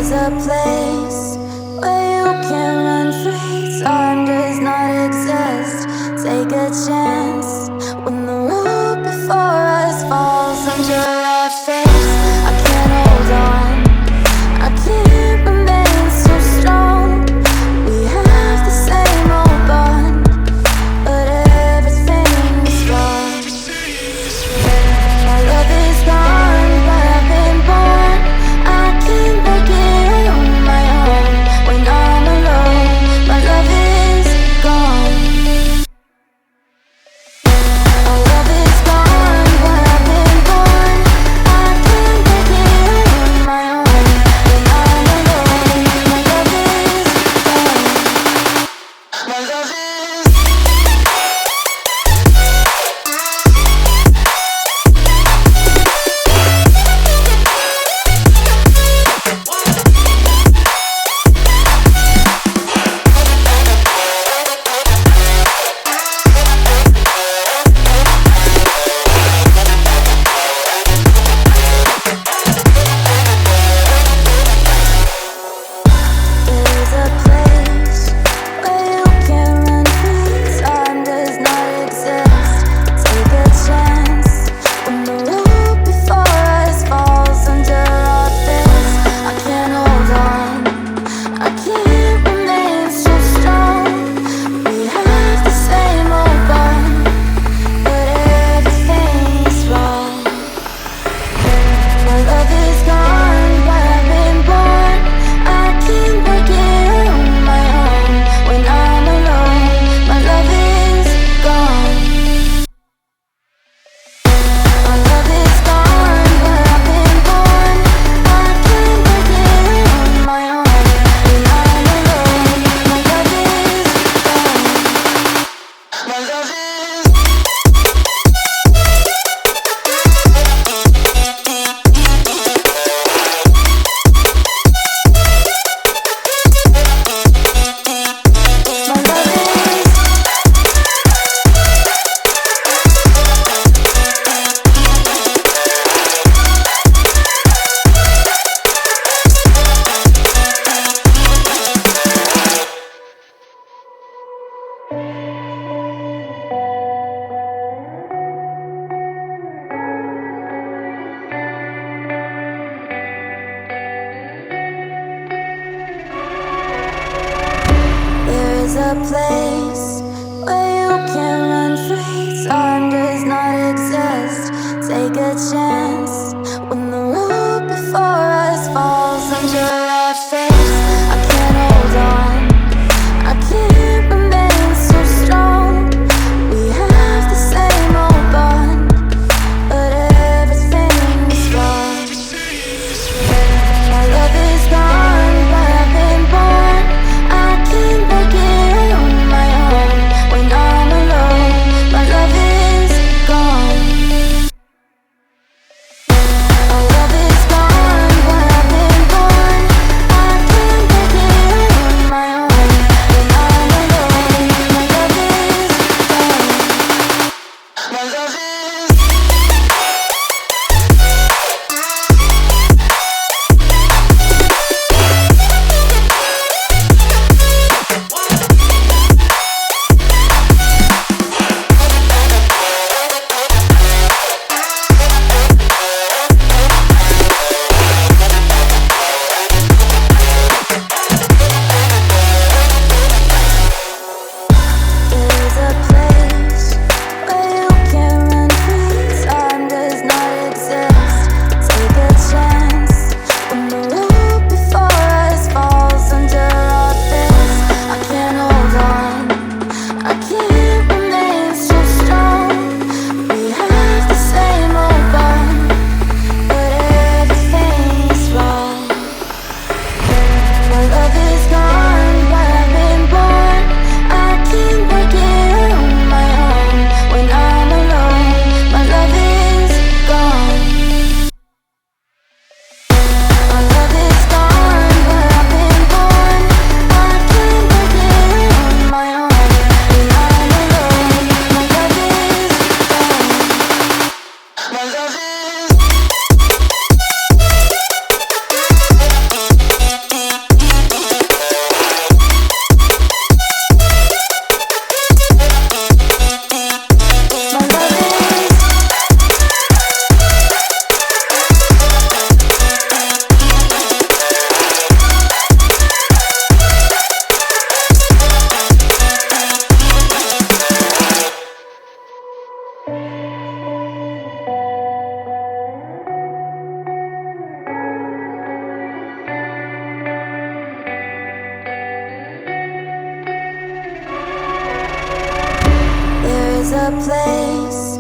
is a place where you can run free. Time does not exist. Take a chance when the road before us falls under our face. I can't hold on, I can't remain so strong. We have the same old bond, but everything is wrong. My love is gone, but I've been born. I can't make it on my own. When I'm alone, my love is gone. My love is gone, but I've been born. I can't make it on my own. When I'm alone, my love is gone. My love is There's a place where you can run free. Time does not exist. Take a chance when the road before us falls under our face. I can't hold on, I can't remain so strong. We have the same old bond, but everything's wrong. My love is gone, but I've been born. I can't break it on my own. When I'm alone, my love is gone. My love is gone, but I've been born. I can't break it on my own. When I'm alone, my love is gone. My love is There is a place where you can run free. Time does not exist. Take a chance when the road before us falls under our face. I can't hold on, I can't remain so strong. We have the same old bond, but everything is wrong. My love is gone, but I've been born. I can't break it on my own. When I'm alone, my love is gone. is a place